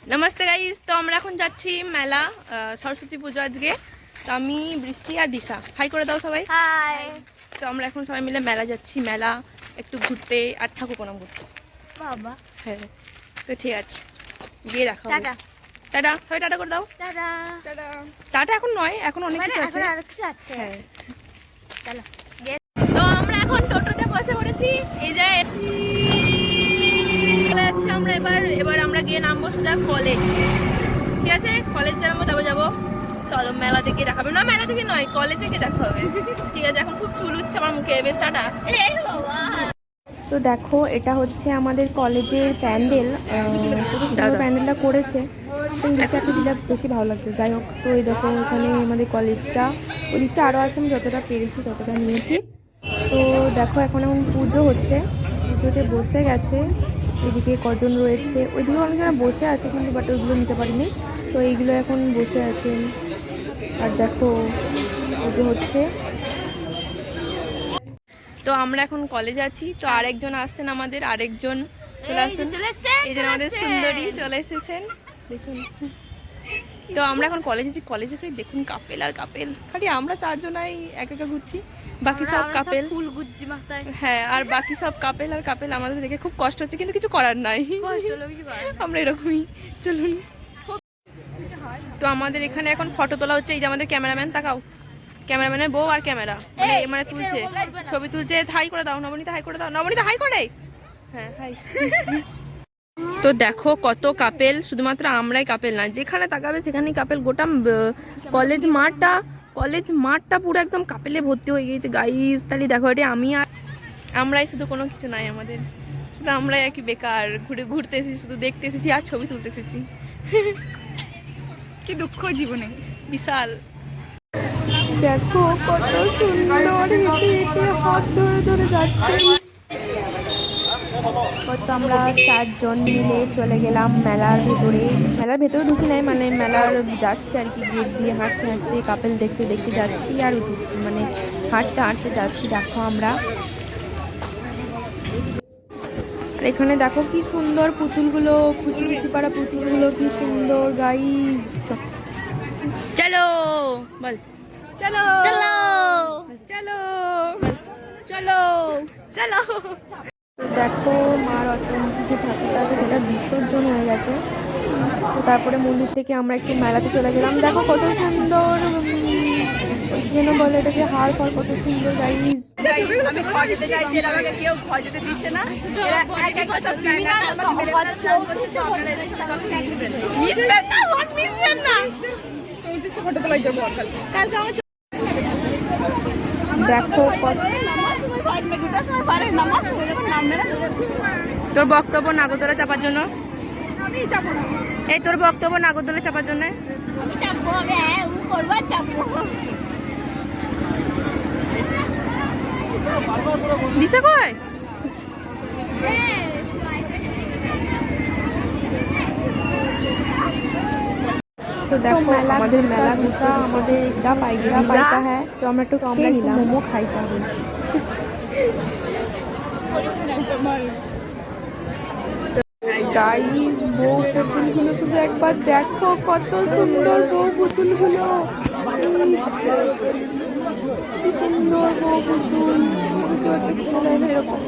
Namaste guys, তো আমরা এখন যাচ্ছি মেলা, সরস্বতী পুজো আজকে। তো আমি বৃষ্টি আর দিশা, হাই করে দাও সবাই। হাই। তো আমরা এখন সবাই মিলে মেলা যাচ্ছি, মেলা একটু ঘুরতে আর ঠাকুর প্রণাম করতে। বাবা হ্যাঁ, তো ঠিক আছে, গিয়ে দেখা হবে। টাটা। টাটা, সবাই টাটা করে দাও। টাটা। টাটা। টাটা এখন নয়, এখন অনেক মানে কিছু আছে। এখন আরো কিছু আছে। হ্যাঁ, চলো। তো আমরা এখন টোটোতে বসে পড়েছি। এই যে চলে যাচ্ছি আমরা, এবার আমরা গিয়ে নামবো সোজা কলেজ। ঠিক আছে, কলেজ যাবো, তারপর যাবো। চলো মেলা থেকে দেখাবে না, মেলা থেকে নয়, কলেজে গিয়ে দেখা হবে। ঠিক আছে, এখন খুব চুল উঠছে আমার মুখে। বেশ, টাটা। তো দেখো, এটা হচ্ছে আমাদের কলেজের প্যান্ডেল। প্যান্ডেলটা করেছে, তো এই দিকটা একটু দিলে বেশি ভালো লাগতো। যাই হোক, তো এই দেখো এখানে আমাদের কলেজটা, ওই দিকটা আরও আছে, আমি যতটা পেরেছি ততটা নিয়েছি। তো দেখো এখন পুজো হচ্ছে, পুজোতে বসে গেছে। এদিকে কজন রয়েছে, ওইদিকে অনেকজনা বসে আছে, কিন্তু বাট ওইগুলো নিতে পারিনি। তো এইগুলো এখন বসে আছে। আর দেখো পুজো হচ্ছে। তো আমরা এখন কলেজে আছি। তো আরেকজন আসছেন, আমাদের আরেকজন চলে আসছেন। এই যে আমাদের সুন্দরী চলে এসেছেন, দেখুন। তো আমরা এখন কলেজে আছি, কলেজে করে দেখুন কাপেল আর কাপেল, খালি আমরা চারজনাই একা একা ঘুরছি, বাকি সব কাপেল। ফুল গুজ্জি মাথায়। হ্যাঁ, আর বাকি সব কাপেল আর কাপেল। আমাদের দেখে খুব কষ্ট হচ্ছে, কিন্তু কিছু করার নাই, আমরা এরকমই। চলুন। তো আমাদের এখানে এখন ফটো তোলা হচ্ছে। এই যে আমাদের ক্যামেরাম্যান, তাকাও, ক্যামেরাম্যানের বউ আর ক্যামেরা মানে তুলছে, ছবি তুলছে। হাই করে দাও নবনীতা, হাই করে দাও নবনীতা, হাই করে। হ্যাঁ, হাই। তো দেখো কত কাপেল, শুধুমাত্র আমরাই কাপেল না, যেখানে তাকাবে সেখানেই কাপেল। গোটা কলেজ মাঠটা পুরো একদম কাপেলে ভর্তি হয়ে গিয়েছে গাইস। তাহলে দেখো, এটা আমি আর আমরাই, শুধু কোনো কিছু নাই আমাদের, শুধু আমরাই একই বেকার ঘুরতে এসেছি, শুধু দেখতে এসেছি আর ছবি তুলতে এসেছি। কি দুঃখ জীবনে, বিশাল। দেখো কত সুন্দর হেঁটে হেঁটে হাত ধরে ধরে যাচ্ছে। তো আমরা চারজন মিলে চলে গেলাম মেলার ভেতরে। মেলার ভেতরে ঢুকি নাই, মানে মেলার যাচ্ছি আর কি, গেট দিয়ে হাঁটতে হাঁটতে কাপেল দেখতে দেখতে যাচ্ছি, আর মানে হাঁটতে হাঁটতে যাচ্ছি। দেখো আমরা, আর এখানে দেখো কি সুন্দর পুতুলগুলো, কুচি পাড়া পুতুলগুলো, কি সুন্দর গাইস। চলো বল, চলো চলো। চলো চলো চলো। দেখো মার অষ্টমীতে ঠাকুরটা আছে, সেটা বিসর্জন হয়ে গেছে। তো তারপরে মন্দির থেকে আমরা একটু মেলাতে চলে গেলাম। দেখো কত সুন্দর, যেন বলে এটাকে হার ফল, কত সুন্দর গাইস। আমি ঘর যেতে চাইছি, এরা আমাকে কেউ ঘর যেতে দিচ্ছে না। এরা এক এক সব ক্রিমিনাল, আমাকে মেরে ফেলার প্ল্যান করছে। তো আপনারা এদের সাথে কখনো মিশবেন না, মিশবেন না। ফটো তোলাই যাবো কালকে আমার। দেখো তোর বক্তব্য নাগরদোলা চাপার জন্য, এই তোর বক্তব্য নাগরদোলা চাপার জন্য। আমি চাপবো, আমি করবো আর চাপবো। দিশা কয়? তো দেখো আমাদের মেলা ঘুরটা আমাদের এটা পাইকা হ্যাঁ। তো আমরা একটু মোমো খাই পাবো। গাইস, বউ পুতুলগুলো শুধু একবার দেখো, কত সুন্দর বউ পুতুলগুলো, কি সুন্দর বউ পুতুল। এরকম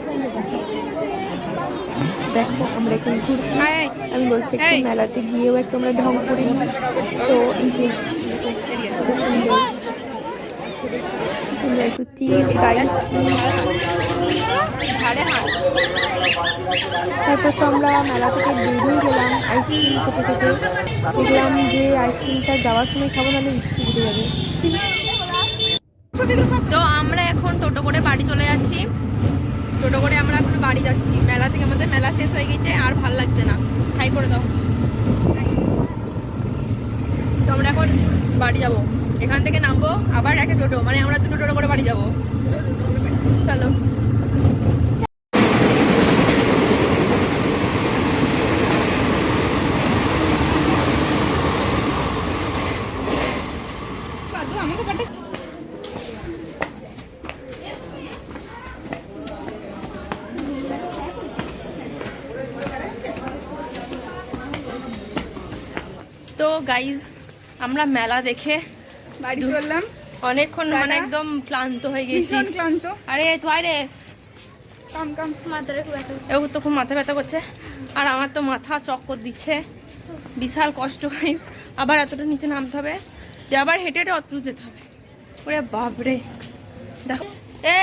দেখো আমরা এখন ঘুরছি। আমি বলছি একটু মেলাতে গিয়েও একটু আমরা ঢং করি। তো এই যে সুন্দর একটু চিজ গাইস, তারপর তো আমরা মেলা থেকে বেরিয়ে গেলাম আইসক্রিম খেতে খেতে। দেখলাম যে আইসক্রিমটা যাওয়ার সময় খাবো, নাহলে ইচ্ছে উঠে যাবে। তো আমরা এখন টোটো করে বাড়ি চলে যাচ্ছি। টোটো করে আমরা এখন বাড়ি যাচ্ছি। মেলা থেকে আমাদের মেলা শেষ হয়ে গেছে, আর ভাল লাগছে না। হাই করে দাও। তো আমরা এখন বাড়ি যাব, এখান থেকে নামবো আবার একটা টোটো, মানে আমরা দুটো টোটো করে বাড়ি যাব। চলো। তো গাইজ আমরা মেলা দেখে বাড়ি চললাম, অনেকক্ষণ মানে একদম ক্লান্ত হয়ে গেছি। ভীষণ ক্লান্ত। আরে তুই আয় রে, কাম কাম। মাথাটা খুব ব্যথা ও তো খুব মাথা ব্যথা করছে, আর আমার তো মাথা চক্কর দিচ্ছে, বিশাল কষ্ট গাইজ। আবার এতটা নিচে নামতে হবে, দিয়ে আবার হেঁটে হেঁটে অত দূর যেতে হবে। ওরে বাপরে, দেখো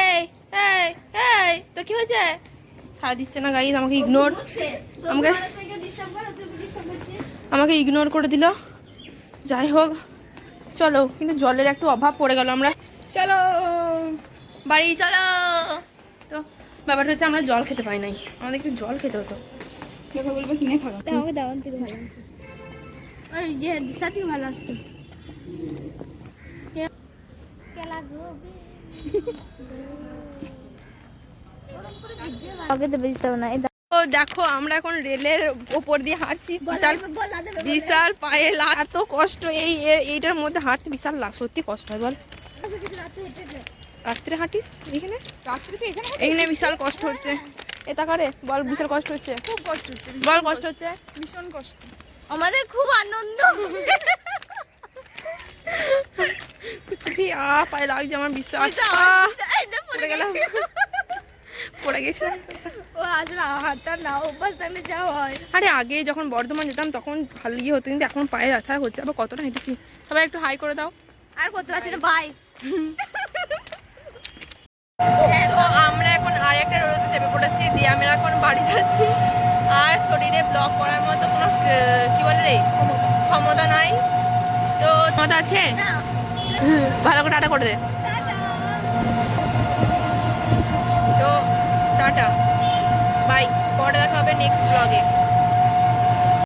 এই এই এই তো কি হয়েছে? সারা দিচ্ছে না গাইজ, আমাকে ইগনোর, আমাকে ইগনোর করে দিল। যাই হোক চলো, কিন্তু জলের একটু অভাব পড়ে গেল, আমরা চলো বাড়ি চলো। তো ব্যাপারটা হচ্ছে আমরা জল খেতে পাই নাই, আমাদের একটু জল খেতে হতো। কথা বলবো কিনে খাবো। আমাকে দাওয়ান থেকে ভালো আসতো, ওই যে দিশা থেকে ভালো আসতো। কেলা গোবি আগে তো বুঝতাম না। এই তো দেখো আমরা এখন রেলের ওপর দিয়ে হাঁটছি, বিশাল বিশাল পায়ে এত কষ্ট, এইটার মধ্যে হাঁটতে বিশাল সত্যি কষ্ট হয় বল। রাত্রে হাঁটিস এখানে? রাত্রে তো এখানে এখানে বিশাল কষ্ট হচ্ছে, এটা করে বল, বিশাল কষ্ট হচ্ছে, খুব কষ্ট হচ্ছে, বল কষ্ট হচ্ছে। ভীষণ কষ্ট। আমাদের খুব আনন্দ হচ্ছে। कुछ भी পায়ে লাগছে আমার বিশ্বাস। পড়ে গেলাম, পড়ে গেছিলাম। ও আসলে হাঁটা না অভ্যাস থাকলে যা হয়। আরে আগে যখন বর্ধমান যেতাম তখন ভালো ইয়ে হতো, কিন্তু এখন পায়ে ব্যথা হচ্ছে। আবার কতটা হেঁটেছি, সবাই একটু হাই করে দাও। আর করতে পারছি না বাই। তো আমরা এখন আরেকটা রোডে চেপে পড়েছি, দিয়ে আমরা এখন বাড়ি যাচ্ছি। আর শরীরে ব্লক করার মতো কোনো কি বলে রে ক্ষমতা নাই। তো ক্ষমতা আছে, না ভালো করে টাটা করে দে। তো টাটা বাই, পরে দেখা হবে নেক্সট ব্লগে।